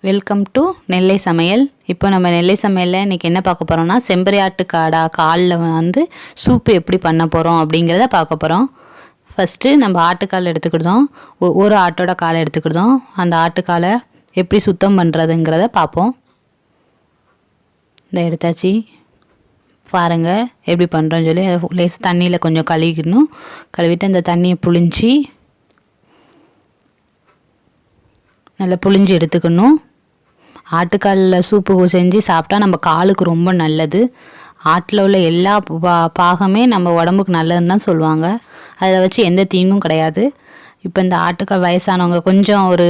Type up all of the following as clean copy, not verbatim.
Welcome to நெல்லை சமையல். இப்போ நம்ம நெல்லை சமையலில் இன்றைக்கி என்ன பார்க்க போகிறோம்னா, செம்பரி ஆட்டு காலில் வந்து சூப்பு எப்படி பண்ண போகிறோம் அப்படிங்கிறத பார்க்க போகிறோம். ஃபஸ்ட்டு நம்ம ஆட்டுக்கால் எடுத்துக்கிட்டோம், ஒரு ஆட்டோட காலை எடுத்துக்கிட்டோம். அந்த ஆட்டுக்காலை எப்படி சுத்தம் பண்ணுறதுங்கிறத பார்ப்போம். இந்த எடுத்தாச்சு பாருங்கள் எப்படி பண்ணுறோன்னு சொல்லி அதை லேஸ் தண்ணியில் கொஞ்சம் கழுவிக்கணும். கழுவிட்டு அந்த தண்ணியை புழிஞ்சி நல்லா புழிஞ்சு எடுத்துக்கணும். ஆட்டுக்காலில் சூப்பு செஞ்சு சாப்பிட்டா நம்ம காலுக்கு ரொம்ப நல்லது. ஆட்டில் உள்ள எல்லா பாகமே நம்ம உடம்புக்கு நல்லதுன்னு தான் சொல்லுவாங்க. அதை வச்சு எந்த தீங்கும் கிடையாது. இப்போ இந்த ஆட்டுக்கால் வயசானவங்க கொஞ்சம் ஒரு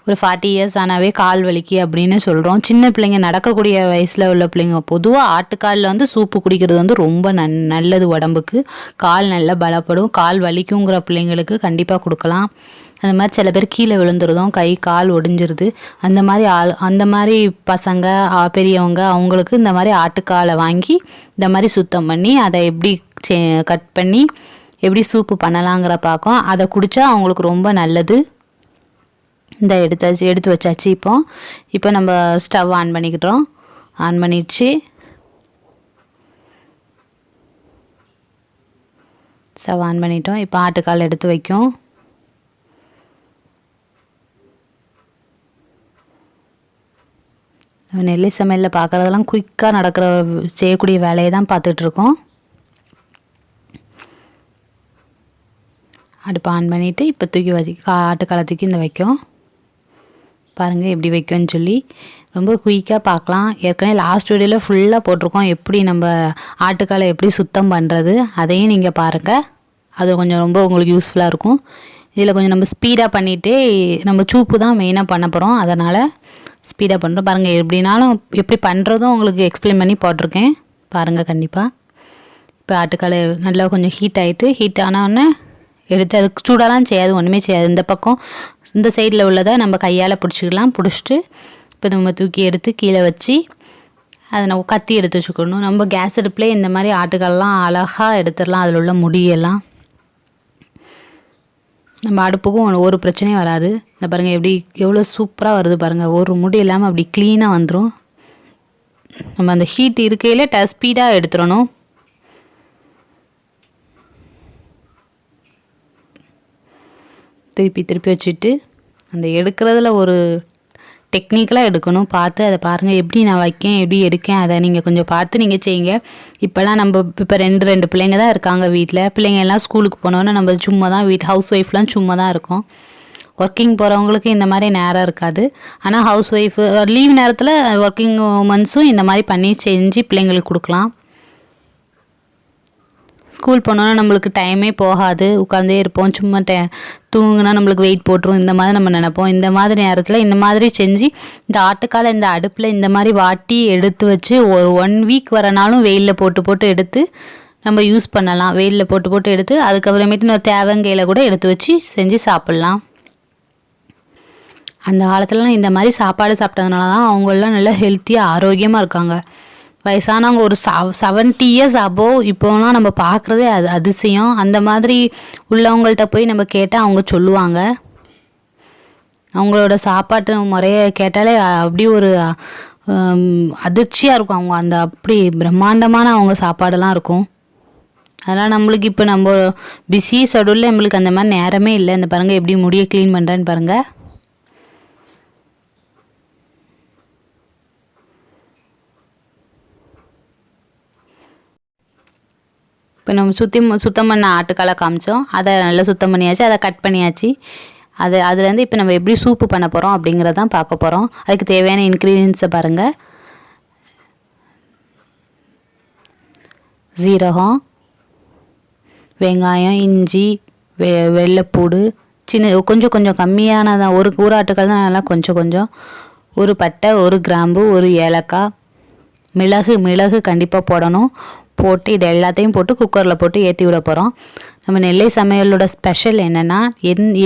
40 இயர்ஸ் ஆனாவே கால் வலிக்கு அப்படின்னு சொல்கிறோம். சின்ன பிள்ளைங்க நடக்கக்கூடிய வயசில் உள்ள பிள்ளைங்க பொதுவாக ஆட்டுக்காலில் வந்து சூப்பு குடிக்கிறது வந்து ரொம்ப நல்லது உடம்புக்கு. கால் நல்லா பலப்படும். கால் வலிக்குங்கிற பிள்ளைங்களுக்கு கண்டிப்பாக கொடுக்கலாம். அந்த மாதிரி சில பேர் கீழே விழுந்துருதும், கை கால் ஒடிஞ்சிருது. அந்த மாதிரி பசங்க பெரியவங்க அவங்களுக்கு இந்த மாதிரி ஆட்டுக்காலை வாங்கி இந்த மாதிரி சுத்தம் பண்ணி அதை எப்படி கட் பண்ணி எப்படி சூப்பு பண்ணலாங்கிற பார்க்கும். அதை குடித்தா அவங்களுக்கு ரொம்ப நல்லது. இந்த எடுத்து வச்சாச்சு. இப்போ நம்ம ஸ்டவ் ஆன் பண்ணிக்கிட்டோம். ஆன் பண்ணிடுச்சு. ஸ்டவ் ஆன் பண்ணிட்டோம். இப்போ ஆட்டுக்கால் எடுத்து வைக்கும். நெல்லை சமையலில் பார்க்குறதெல்லாம் குயிக்காக செய்யக்கூடிய வேலையை தான் பார்த்துட்ருக்கோம். அடுப்பு ஆன் பண்ணிவிட்டு இப்போ தூக்கி ஆட்டுக்காலை தூக்கி இந்த வைக்கும். பாருங்கள் எப்படி வைக்கும்னு சொல்லி ரொம்ப குயிக்காக பார்க்கலாம். ஏற்கனவே லாஸ்ட் வீடியோவில் ஃபுல்லாக போட்டிருக்கோம் எப்படி நம்ம ஆட்டுக்காலை எப்படி சுத்தம் பண்ணுறது. அதையும் நீங்கள் பாருங்கள். அது கொஞ்சம் ரொம்ப உங்களுக்கு யூஸ்ஃபுல்லாக இருக்கும். இதில் கொஞ்சம் நம்ம ஸ்பீடாக பண்ணிவிட்டு நம்ம சூப்பு தான் மெயினாக பண்ண போகிறோம். அதனால் ஸ்பீடாக பண்ணுறோம். பாருங்கள் எப்படினாலும் எப்படி பண்ணுறதும் உங்களுக்கு எக்ஸ்பிளைன் பண்ணி போட்டிருக்கேன். பாருங்கள் கண்டிப்பாக. இப்போ ஆட்டுக்காலை நல்லா கொஞ்சம் ஹீட் ஆனவுடனே எடுத்து அதுக்கு சூடாலாம் செய்யாது, ஒன்றுமே செய்யாது. இந்த பக்கம் இந்த சைடில் உள்ளதை நம்ம கையால் பிடிச்சிக்கலாம். பிடிச்சிட்டு இப்போ நம்ம தூக்கி எடுத்து கீழே வச்சு அதை நம்ம கத்தி எடுத்து வச்சுக்கணும். நம்ம கேஸ் அடுப்புலேயே இந்த மாதிரி ஆட்டுக்காலெலாம் அழகாக எடுத்துடலாம். அதில் உள்ள முடியெல்லாம் நம்ம அடுப்புக்கும் ஒரு பிரச்சனையும் வராது. இந்த பாருங்கள் எப்படி எவ்வளோ சூப்பராக வருது பாருங்கள். ஒரு முடி இல்லாமல் அப்படி க்ளீனாக வந்துடும். நம்ம அந்த ஹீட் இருக்கையில் ஸ்பீடாக எடுத்துடணும். திருப்பி வச்சுட்டு அந்த எடுக்கிறதுல ஒரு டெக்னிக்கலாக எடுக்கணும். பார்த்து அதை பாருங்கள் எப்படி நான் வைக்கேன் எப்படி எடுக்கேன் அதை நீங்கள் கொஞ்சம் பார்த்து நீங்கள் செய்யுங்க. இப்போல்லாம் நம்ம இப்போ ரெண்டு பிள்ளைங்க தான் இருக்காங்க வீட்டில். பிள்ளைங்க எல்லாம் ஸ்கூலுக்கு போனோன்னா நம்ம சும்மா தான் ஹவுஸ் ஒய்ஃப்லாம் சும்மா தான் இருக்கோம். ஒர்க்கிங் போகிறவங்களுக்கு இந்த மாதிரி நேரம் இருக்காது. ஆனால் ஹவுஸ் ஒய்ஃபு லீவ் நேரத்தில் ஒர்க்கிங் உமன்ஸும் இந்த மாதிரி பண்ணி செஞ்சு பிள்ளைங்களுக்கு கொடுக்கலாம். ஸ்கூல் போனோன்னா நம்மளுக்கு டைமே போகாது, உட்காந்தே இருப்போம். சும்மா தூங்குனா நம்மளுக்கு வெயிட் போட்டுரும் இந்த மாதிரி நம்ம நினைப்போம். இந்த மாதிரி நேரத்தில் இந்த மாதிரி செஞ்சு இந்த ஆட்டுக்காலை இந்த அடுப்பில் இந்த மாதிரி வாட்டி எடுத்து வச்சு ஒரு 1 வீக் வரனாலும் வெயிலில் போட்டு எடுத்து நம்ம யூஸ் பண்ணலாம். வெயிலில் போட்டு எடுத்து அதுக்கப்புறமேட்டு நம்ம தேவங்கையில் கூட எடுத்து வச்சு செஞ்சு சாப்பிட்லாம். அந்த காலத்துலலாம் இந்த மாதிரி சாப்பாடு சாப்பிட்டதுனால தான் அவங்களெலாம் நல்லா ஹெல்த்தியாக ஆரோக்கியமாக இருக்காங்க. வயசானவங்க ஒரு 70 இயர்ஸ் அபோவ் இப்போலாம் நம்ம பார்க்குறதே அது அதிசயம். அந்த மாதிரி உள்ளவங்கள்ட்ட போய் நம்ம கேட்டால் அவங்க சொல்லுவாங்க. அவங்களோட சாப்பாட்டு முறையை கேட்டாலே அப்படி ஒரு அதிர்ச்சியாக இருக்கும். அவங்க அந்த அப்படி பிரம்மாண்டமான அவங்க சாப்பாடெல்லாம் இருக்கும். அதனால் நம்மளுக்கு இப்போ நம்ம பிஸி ஷெட்யூலில் நம்மளுக்கு அந்த மாதிரி நேரமே இல்லை. இந்த பாருங்கள் எப்படி முடியை க்ளீன் பண்ணுறேன்னு பாருங்கள். இப்போ நம்ம சுத்தம் பண்ண ஆட்டுக்காலை காமிச்சோம். அதை நல்லா சுத்தம் பண்ணியாச்சு, அதை கட் பண்ணியாச்சு. அதுலேருந்து இப்போ நம்ம எப்படி சூப்பு பண்ண போகிறோம் அப்படிங்கிறதான் பார்க்க போகிறோம். அதுக்கு தேவையான இன்க்ரீடியன்ஸை பாருங்கள். சீரகம், வெங்காயம், இஞ்சி, வெள்ளைப்பூடு, கொஞ்சம் கம்மியானதான். ஒரு ஆட்டுக்கால் தான் நல்லா கொஞ்சம். ஒரு பட்டை, ஒரு கிராம்பு, ஒரு ஏலக்காய், மிளகு கண்டிப்பாக போடணும். போட்டு இது எல்லாத்தையும் போட்டு குக்கரில் போட்டு ஏற்றி விட போகிறோம். நம்ம நெல்லை சமையலோட ஸ்பெஷல் என்னென்னா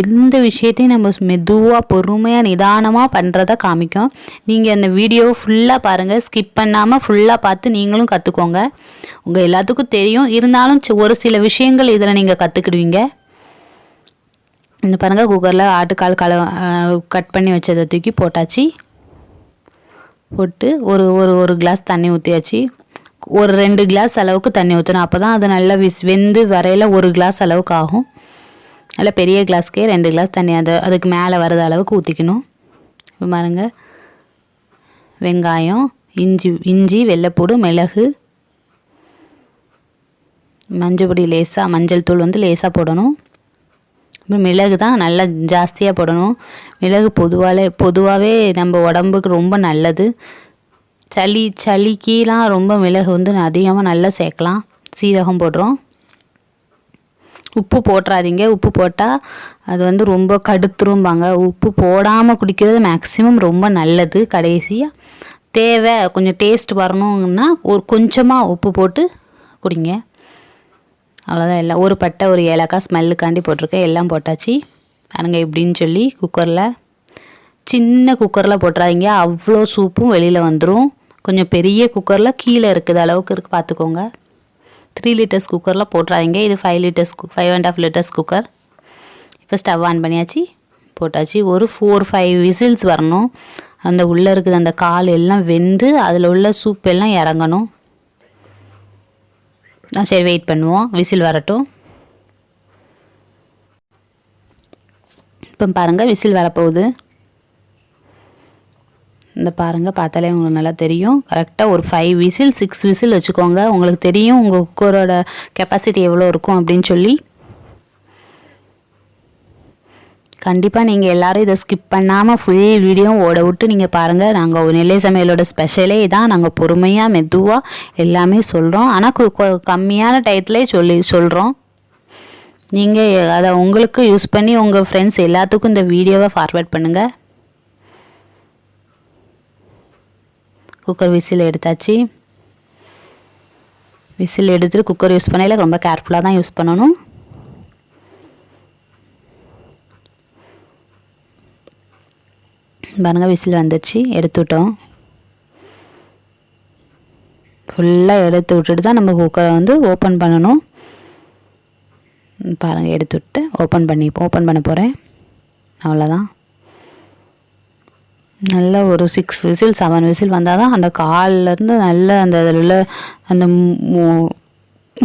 எந்த விஷயத்தையும் நம்ம மெதுவாக பொறுமையாக நிதானமாக பண்ணுறத காமிக்கும். நீங்கள் அந்த வீடியோவை ஃபுல்லாக பாருங்கள், ஸ்கிப் பண்ணாமல் ஃபுல்லாக பார்த்து நீங்களும் கற்றுக்கோங்க. உங்கள் எல்லாத்துக்கும் தெரியும், இருந்தாலும் ஒரு சில விஷயங்கள் இதில் நீங்கள் கற்றுக்கிடுவீங்க. இந்த பாருங்கள் குக்கரில் ஆட்டுக்கால் கட் பண்ணி வச்சதை தூக்கி போட்டாச்சு. போட்டு ஒரு ஒரு ஒரு கிளாஸ் தண்ணி ஊற்றியாச்சு. ஒரு 2 கிளாஸ் அளவுக்கு தண்ணி ஊற்றணும். அப்போ தான் அது நல்லா வெந்து வரையில் ஒரு கிளாஸ் அளவுக்கு ஆகும். நல்லா பெரிய கிளாஸ்க்கே 2 கிளாஸ் தண்ணி அதுக்கு மேலே வர்றது அளவுக்கு ஊற்றிக்கணும். இப்போ பாருங்க, வெங்காயம், இஞ்சி, வெள்ளைப்பூடு, மிளகு, மஞ்சள் தூள் வந்து லேசாக போடணும். இப்போ மிளகு தான் நல்லா ஜாஸ்தியாக போடணும். மிளகு பொதுவாகவே நம்ம உடம்புக்கு ரொம்ப நல்லது. சளிக்கெலாம் ரொம்ப மிளகு வந்து அதிகமாக நல்லா சேர்க்கலாம். சீரகம் போடுறோம். உப்பு போட்டுறாதீங்க. உப்பு போட்டால் அது வந்து ரொம்ப கடுத்துரும்பாங்க. உப்பு போடாமல் குடிக்கிறது மேக்ஸிமம் ரொம்ப நல்லது. கடைசியாக தேவை கொஞ்சம் டேஸ்ட் வரணுங்கன்னா கொஞ்சமாக உப்பு போட்டு குடிங்க. அவ்வளோதான். எல்லாம் ஒரு பட்டை, ஒரு ஏலக்காய் ஸ்மெல்லுக்காண்டி போட்டிருக்கேன். எல்லாம் போட்டாச்சு. பாருங்க எப்படின்னு சொல்லி சின்ன குக்கரில் போட்டுறாதீங்க. அவ்வளோ சூப்பும் வெளியில் வந்துடும். கொஞ்சம் பெரிய குக்கரில் கீழே இருக்குது அளவுக்கு பார்த்துக்கோங்க. 3 லிட்டர்ஸ் குக்கரில் போட்டுறாதீங்க. இது 5.5 லிட்டர்ஸ் குக்கர். இப்போ ஸ்டவ் ஆன் பண்ணியாச்சு, போட்டாச்சு. ஒரு 4-5 விசில்ஸ் வரணும். அந்த உள்ளே இருக்குது அந்த கால் எல்லாம் வெந்து அதில் உள்ள சூப் எல்லாம் இறங்கணும். சரி, வெயிட் பண்ணுவோம், விசில் வரட்டும். இப்போ பாருங்கள், விசில் வரப்போகுது. இந்த பாருங்கள், பார்த்தாலே உங்களுக்கு நல்லா தெரியும். கரெக்டாக ஒரு 5 விசில் 6 விசில் வச்சுக்கோங்க. உங்களுக்கு தெரியும் உங்கள் குக்கரோட கெப்பாசிட்டி எவ்வளோ இருக்கும் அப்படின்னு சொல்லி. கண்டிப்பாக நீங்கள் எல்லோரும் இதை ஸ்கிப் பண்ணாமல் ஃபுல் வீடியோ ஓட விட்டு நீங்கள் பாருங்கள். நாங்கள் நெல்லை சமையலோட ஸ்பெஷலே தான். நாங்கள் பொறுமையாக மெதுவாக எல்லாமே சொல்கிறோம். ஆனால் கம்மியான டயத்துலேயே சொல்கிறோம். நீங்கள் அதை உங்களுக்கு யூஸ் பண்ணி உங்கள் ஃப்ரெண்ட்ஸ் எல்லாத்துக்கும் இந்த வீடியோவை ஃபார்வர்ட் பண்ணுங்கள். குக்கர் விசில் எடுத்தாச்சு. விசில் எடுத்துகிட்டு குக்கர் யூஸ் பண்ணையில் ரொம்ப கேர்ஃபுல்லாக தான் யூஸ் பண்ணணும். பாருங்கள், விசில் வந்துச்சு, எடுத்துவிட்டோம். ஃபுல்லாக எடுத்து விட்டுட்டு தான் நம்ம குக்கரை வந்து ஓப்பன் பண்ணணும். பாருங்கள், எடுத்து விட்டு ஓப்பன் பண்ண போகிறேன். அவ்வளோதான். நல்லா ஒரு 6 விசில் 7 விசில் வந்தால் தான் அந்த கால்லேருந்து நல்ல அந்த அதில் உள்ள அந்த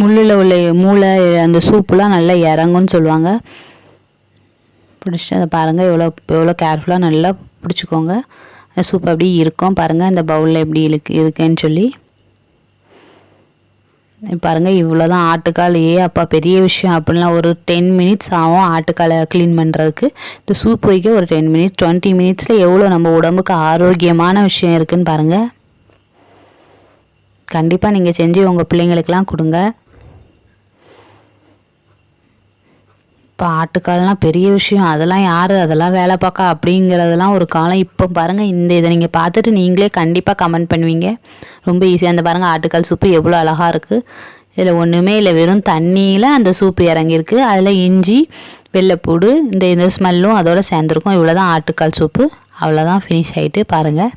முள்ளில் உள்ள மூளை அந்த சூப்புலாம் நல்லா இறங்குன்னு சொல்லுவாங்க. பிடிச்சிட்டு அதை பாருங்கள், எவ்வளோ கேர்ஃபுல்லாக நல்லா பிடிச்சிக்கோங்க. அந்த சூப் அப்படி இருக்கும். பாருங்கள் இந்த பவுலில் எப்படி இருக்குன்னு சொல்லி பாருங்கள். இவ்வளோ தான் ஆட்டுக்கால். அப்பா பெரிய விஷயம் அப்படின்லாம் ஒரு 10 மினிட்ஸ் ஆகும் ஆட்டுக்காலை க்ளீன் பண்ணுறதுக்கு. இந்த சூப் வைக்க ஒரு 10 மினிட்ஸ் 20 மினிட்ஸில் எவ்வளோ நம்ம உடம்புக்கு ஆரோக்கியமான விஷயம் இருக்குதுன்னு பாருங்கள். கண்டிப்பாக நீங்கள் செஞ்சு உங்கள் பிள்ளைங்களுக்கெல்லாம் கொடுங்க. இப்போ ஆட்டுக்கால்னால் பெரிய விஷயம். அதெல்லாம் வேலை பார்க்க அப்படிங்கிறதெல்லாம் ஒரு காலம். இப்போ பாருங்கள், இதை நீங்கள் பார்த்துட்டு நீங்களே கண்டிப்பாக கமெண்ட் பண்ணுவீங்க. ரொம்ப ஈஸியாக. அந்த பாருங்கள், ஆட்டுக்கால் சூப்பு எவ்வளோ அழகாக இருக்குது. இதில் ஒன்றுமே இல்லை, வெறும் தண்ணியில் அந்த சூப்பு இறங்கியிருக்கு. அதில் இஞ்சி, வெள்ளைப்பூடு, இந்த ஸ்மெல்லும் அதோடு சேர்ந்துருக்கும். இவ்வளோ தான் ஆட்டுக்கால் சூப்பு. அவ்வளோதான், ஃபினிஷ் ஆகிட்டு பாருங்கள்.